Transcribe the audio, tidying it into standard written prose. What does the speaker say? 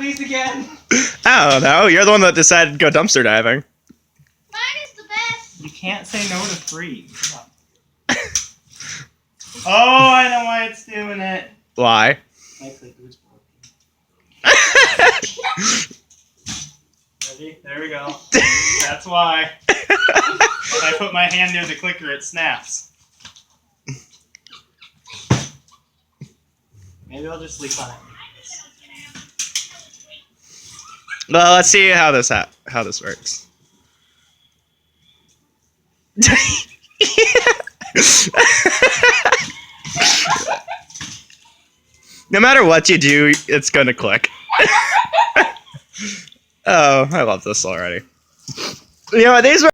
please, again? I don't know. You're the one that decided to go dumpster diving. Mine is the best. You can't say no to free. Come on. Oh, I know why it's doing it. Why? My clicker's broken. Ready? There we go. That's why. If I put my hand near the clicker, it snaps. Maybe I'll just sleep on it. Well, let's see how this works. No matter what you do, it's gonna click. Oh, I love this already. You know, these were